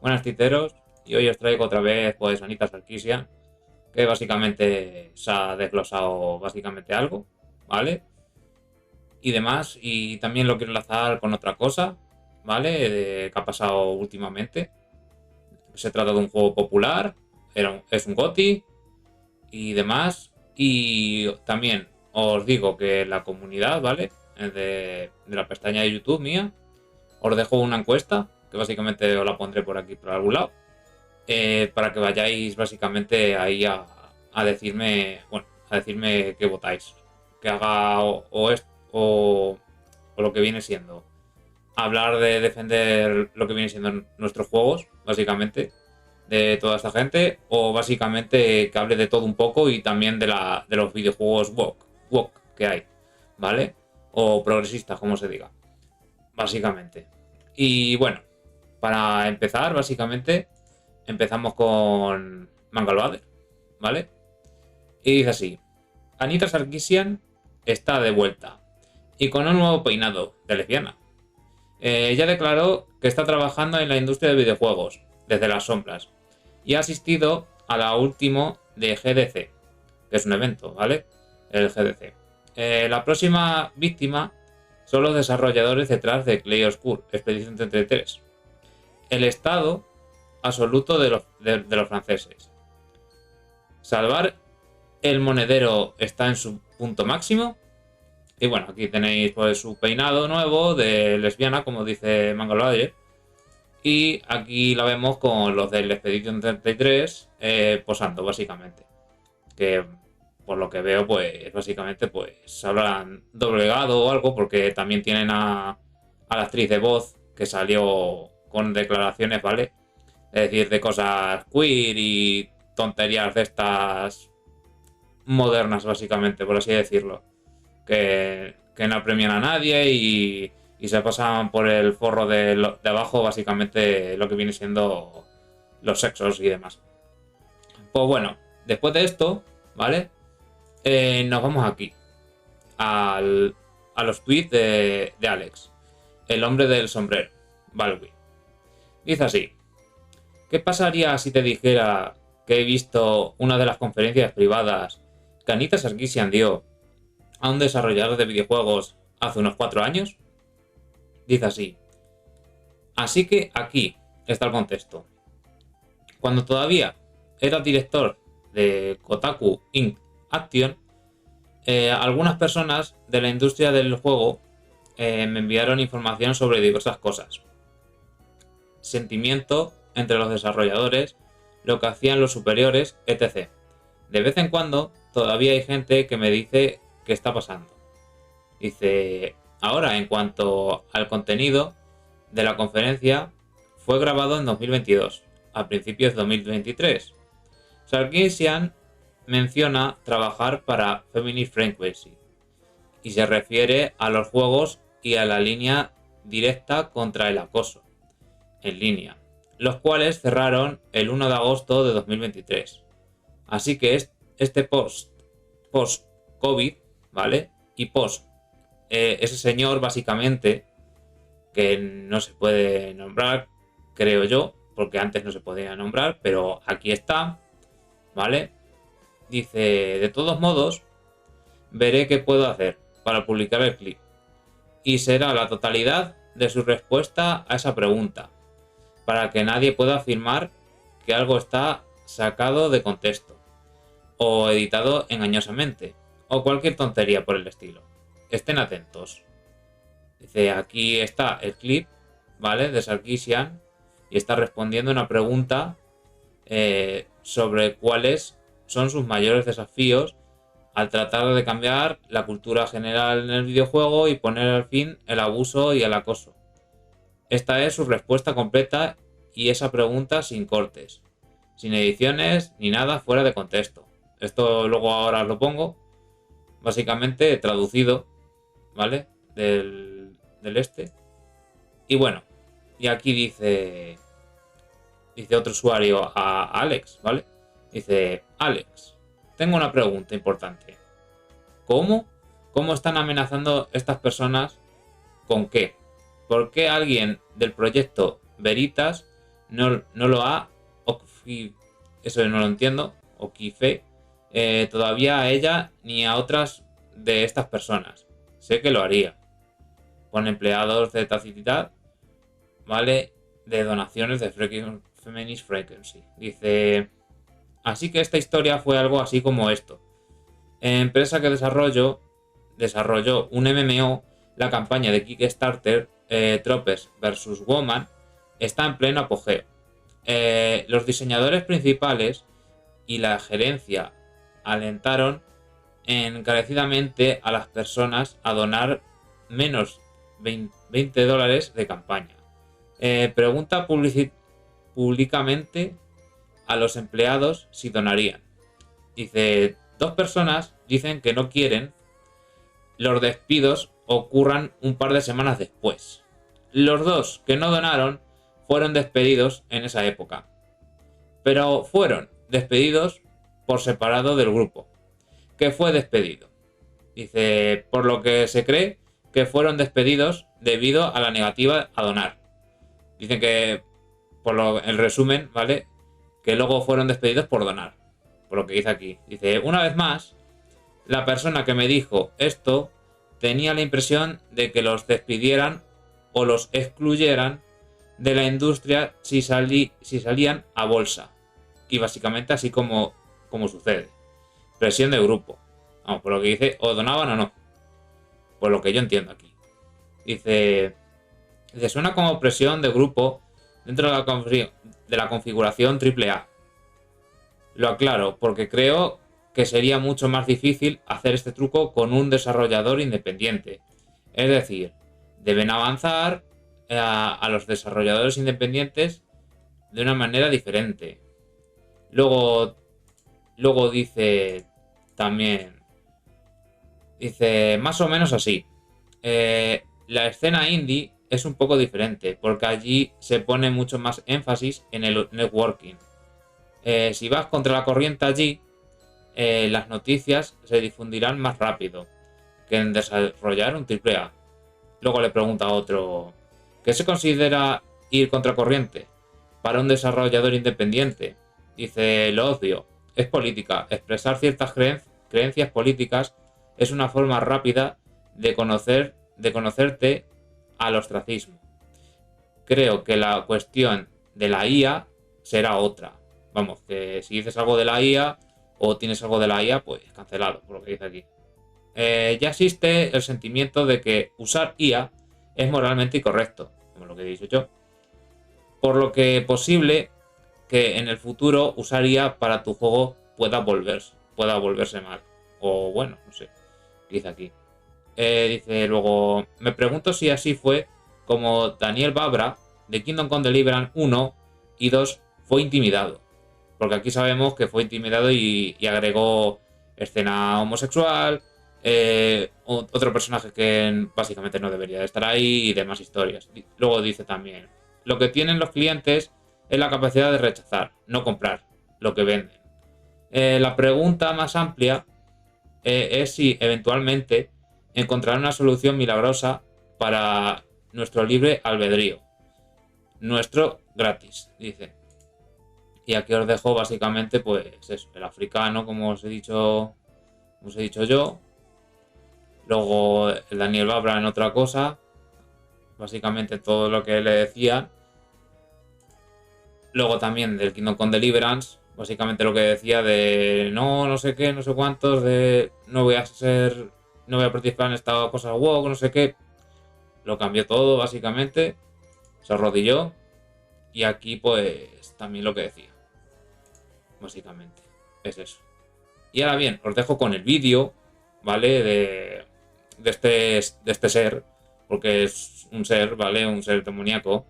Buenas titeros, y hoy os traigo otra vez pues Anita Sarkeesian, que básicamente se ha desglosado básicamente algo, ¿vale? Y demás, y también lo quiero enlazar con otra cosa, ¿vale? Que ha pasado últimamente. Se trata de un juego popular, es un GOTY y demás, y también os digo que la comunidad, ¿vale? De la pestaña de YouTube mía, os dejo una encuesta, que básicamente os la pondré por aquí por algún lado para que vayáis básicamente ahí a decirme, bueno, a decirme qué votáis. Que haga o lo que viene siendo. Hablar de defender lo que viene siendo nuestros juegos, básicamente, de toda esta gente, o básicamente que hable de todo un poco y también de los videojuegos woke que hay, ¿vale? O progresistas, como se diga, básicamente. Y bueno, para empezar, básicamente, empezamos con Mangalwater, ¿vale? Y dice así: Anita Sarkeesian está de vuelta y con un nuevo peinado de lesbiana. Ella declaró que está trabajando en la industria de videojuegos desde las sombras y ha asistido a la última de GDC, que es un evento, ¿vale? El GDC. La próxima víctima son los desarrolladores detrás de Clay Oscure, Expedición 33. El estado absoluto de los franceses. Salvar el monedero está en su punto máximo. Y bueno, aquí tenéis pues su peinado nuevo de lesbiana, como dice Mangalwater. Y aquí la vemos con los del Expedition 33 posando, básicamente. Que por lo que veo, pues básicamente pues habrán doblegado o algo, porque también tienen a la actriz de voz que salió con declaraciones, ¿vale? Es decir, de cosas queer y tonterías de estas modernas, básicamente, por así decirlo. Que no premian a nadie y se pasan por el forro de abajo, básicamente, lo que viene siendo los sexos y demás. Pues bueno, después de esto, ¿vale? Nos vamos aquí, a los tweets de Alex, el hombre del sombrero, Balwi. Dice así: ¿qué pasaría si te dijera que he visto una de las conferencias privadas que Anita Sarkeesian dio a un desarrollador de videojuegos hace unos 4 años? Dice así: así que aquí está el contexto. Cuando todavía era director de Kotaku Inc. Action, algunas personas de la industria del juego me enviaron información sobre diversas cosas. Sentimiento entre los desarrolladores, lo que hacían los superiores, etc. De vez en cuando todavía hay gente que me dice qué está pasando. Dice: ahora, en cuanto al contenido de la conferencia, fue grabado en 2022, a principios de 2023. Sarkeesian menciona trabajar para Feminist Frequency y se refiere a los juegos y a la línea directa contra el acoso en línea, los cuales cerraron el 1 de agosto de 2023. Así que este post-COVID, ¿vale? Y post ese señor, básicamente, que no se puede nombrar, creo yo, porque antes no se podía nombrar, pero aquí está, ¿vale? Dice: de todos modos, veré qué puedo hacer para publicar el clip. Y será la totalidad de su respuesta a esa pregunta, para que nadie pueda afirmar que algo está sacado de contexto, o editado engañosamente, o cualquier tontería por el estilo. Estén atentos. Dice: aquí está el clip, ¿vale? De Sarkeesian, y está respondiendo una pregunta sobre cuáles son sus mayores desafíos al tratar de cambiar la cultura general en el videojuego y poner al fin el abuso y el acoso. Esta es su respuesta completa y esa pregunta sin cortes, sin ediciones ni nada fuera de contexto. Esto luego ahora os lo pongo, básicamente traducido, ¿vale? Del este. Y bueno, y aquí dice otro usuario a Alex, ¿vale? Dice: Alex, tengo una pregunta importante. ¿Cómo? ¿Cómo están amenazando estas personas? ¿Con qué? ¿Por qué alguien del proyecto Veritas no lo ha, eso no lo entiendo, Okife, todavía a ella ni a otras de estas personas. Sé que lo haría. Con empleados de tacitidad, ¿vale? De donaciones de Feminist Frequency. Dice, así que esta historia fue algo así como esto. Empresa que desarrolló un MMO, la campaña de Kickstarter Tropes vs. Woman está en pleno apogeo. Los diseñadores principales y la gerencia alentaron encarecidamente a las personas a donar menos $20 de campaña. Pregunta públicamente a los empleados si donarían. Dice, 2 personas dicen que no quieren. Los despidos ocurran un par de semanas después. Los 2 que no donaron fueron despedidos en esa época. Pero fueron despedidos por separado del grupo, que fue despedido. Dice, por lo que se cree que fueron despedidos debido a la negativa a donar. Dicen que, el resumen, ¿vale? Que luego fueron despedidos por donar. Por lo que dice aquí. Dice, una vez más, la persona que me dijo esto tenía la impresión de que los despidieran o los excluyeran de la industria si salían a bolsa. Y básicamente así como sucede. Presión de grupo. Vamos, por lo que dice, o donaban o no. Por lo que yo entiendo aquí. Dice, suena como presión de grupo dentro de la configuración AAA. Lo aclaro porque creo que sería mucho más difícil hacer este truco con un desarrollador independiente. Es decir, deben avanzar a los desarrolladores independientes de una manera diferente. Luego dice también, dice más o menos así. La escena indie es un poco diferente porque allí se pone mucho más énfasis en el networking. Si vas contra la corriente allí, las noticias se difundirán más rápido que en desarrollar un AAA. Luego le pregunta a otro, ¿qué se considera ir contra corriente para un desarrollador independiente? Dice, lo odio, es política. Expresar ciertas creencias políticas es una forma rápida de conocerte al ostracismo. Creo que la cuestión de la IA será otra. Vamos, que si dices algo de la IA o tienes algo de la IA, pues cancelado, por lo que dice aquí. Ya existe el sentimiento de que usar IA es moralmente incorrecto, como lo que he dicho yo. Por lo que es posible que en el futuro usar IA para tu juego pueda volverse mal. O bueno, no sé, dice aquí. Dice luego, me pregunto si así fue como Daniel Babra de Kingdom Come Deliverance 1 y 2 fue intimidado. Porque aquí sabemos que fue intimidado y agregó escena homosexual, otro personaje que básicamente no debería de estar ahí y demás historias. Luego dice también, lo que tienen los clientes es la capacidad de rechazar, no comprar lo que venden. La pregunta más amplia es si eventualmente encontrar una solución milagrosa para nuestro libre albedrío. Nuestro gratis, dice. Y aquí os dejo básicamente, pues eso, el africano, como os he dicho yo. Luego el Daniel Babra en otra cosa. Básicamente todo lo que le decían. Luego también del Kingdom Come Deliverance. Básicamente lo que decía de no sé qué, no sé cuántos, de no voy a participar en esta cosa WoW, no sé qué. Lo cambió todo, básicamente. Se arrodilló. Y aquí, pues, también lo que decía. Básicamente. Es eso. Y ahora bien, os dejo con el vídeo, ¿vale? De este ser. Porque es un ser, ¿vale? Un ser demoníaco.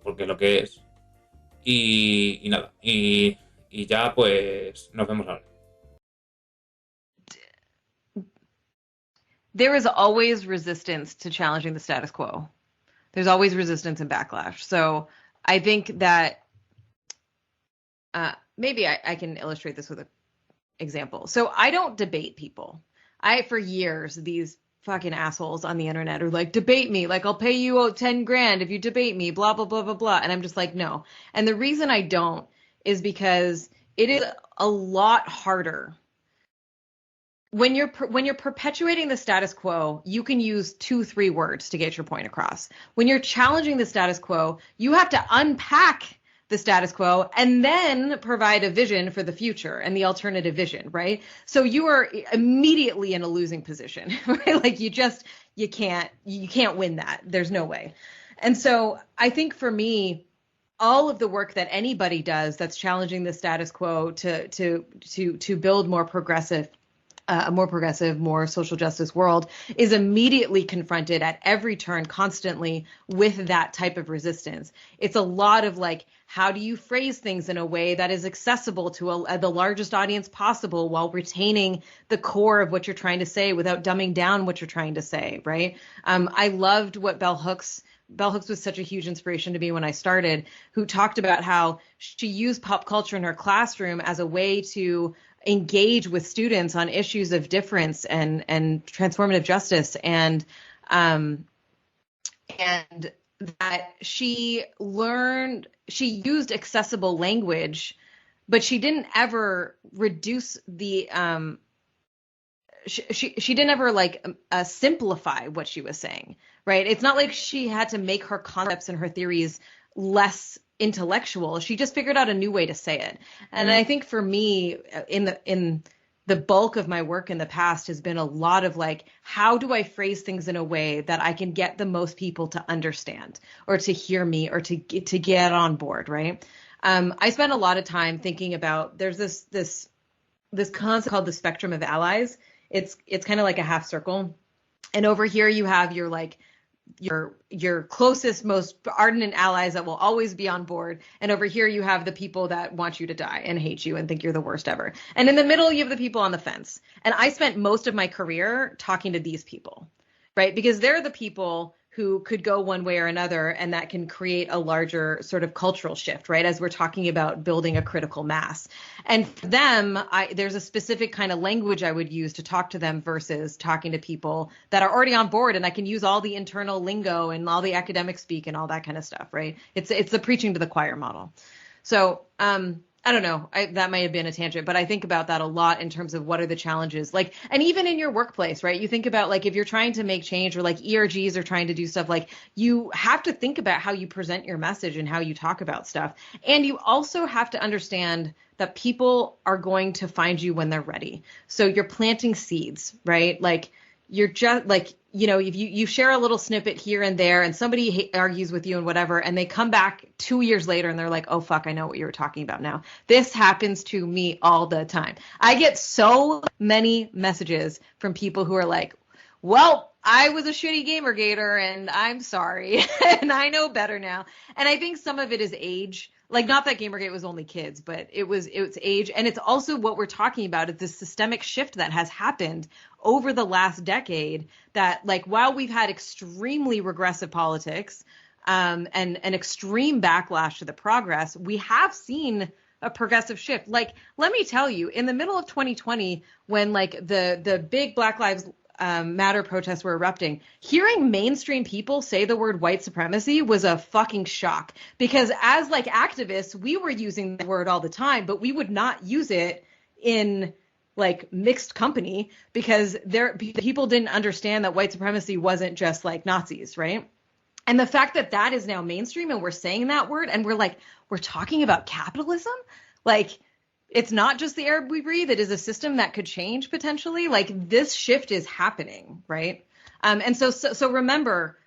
Porque es lo que es. Y nada. Y ya, pues, nos vemos ahora. There is always resistance to challenging the status quo. There's always resistance and backlash. So I think that maybe I can illustrate this with an example. So I don't debate people. For years, these fucking assholes on the internet who like debate me, like I'll pay you 10 grand if you debate me, blah blah blah blah blah, and I'm just like no. And the reason I don't is because it is a lot harder when you're perpetuating the status quo. You can use 2-3 words to get your point across. When you're challenging the status quo, you have to unpack the status quo and then provide a vision for the future and the alternative vision, right? So you are immediately in a losing position, right? Like you can't win that. There's no way. And so I think for me, all of the work that anybody does that's challenging the status quo to build more progressive, a more progressive, more social justice world is immediately confronted at every turn constantly with that type of resistance. It's a lot of like, how do you phrase things in a way that is accessible to the largest audience possible while retaining the core of what you're trying to say without dumbing down what you're trying to say, right? I loved what Bell Hooks was such a huge inspiration to me when I started, who talked about how she used pop culture in her classroom as a way to engage with students on issues of difference and transformative justice, and that she used accessible language, but she didn't ever reduce the she didn't ever like simplify what she was saying, right? It's not like she had to make her concepts and her theories less intellectual. She just figured out a new way to say it. And I think for me, in the bulk of my work in the past has been a lot of like, how do I phrase things in a way that I can get the most people to understand or to hear me or to get on board, right? I spent a lot of time thinking about, there's this concept called the spectrum of allies. It's kind of like a half circle. And over here you have your closest, most ardent allies that will always be on board. And over here you have the people that want you to die and hate you and think you're the worst ever. And in the middle you have the people on the fence. And I spent most of my career talking to these people, right? Because they're the people who could go one way or another, and that can create a larger sort of cultural shift, right? As we're talking about building a critical mass. And for them, there's a specific kind of language I would use to talk to them versus talking to people that are already on board, and I can use all the internal lingo and all the academic speak and all that kind of stuff, right? It's the preaching to the choir model. So, I don't know, that might have been a tangent, but I think about that a lot in terms of what are the challenges, like, and even in your workplace, right? You think about like, if you're trying to make change, or like ERGs are trying to do stuff, like you have to think about how you present your message and how you talk about stuff. And you also have to understand that people are going to find you when they're ready. So you're planting seeds, right? Like you're just like, you know, if you share a little snippet here and there and somebody argues with you and whatever, and they come back 2 years later and they're like, oh, fuck, I know what you were talking about now. This happens to me all the time. I get so many messages from people who are like, well, I was a shitty Gamergater and I'm sorry and I know better now. And I think some of it is age. Like, not that Gamergate was only kids, but it's age. And it's also what we're talking about is this systemic shift that has happened over the last decade, that like, while we've had extremely regressive politics and an extreme backlash to the progress, we have seen a progressive shift. Like, let me tell you, in the middle of 2020, when like the big Black Lives Matter protests were erupting, hearing mainstream people say the word white supremacy was a fucking shock, because as like activists, we were using the word all the time, but we would not use it in like mixed company, because people didn't understand that white supremacy wasn't just like Nazis, right? And the fact that that is now mainstream and we're saying that word and we're talking about capitalism, like, it's not just the air we breathe. It is a system that could change potentially. Like, this shift is happening, right? And so remember,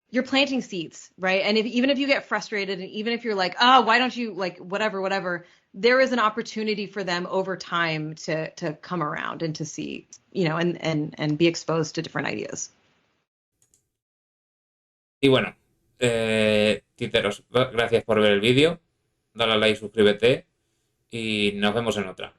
you're planting seeds, right? And even if you get frustrated, and even if you're like, oh, why don't you, like, whatever, there is an opportunity for them over time to come around and to see, you know, and be exposed to different ideas. Y bueno, Titeros, gracias por ver el vídeo. Dale a like, suscríbete y nos vemos en otra.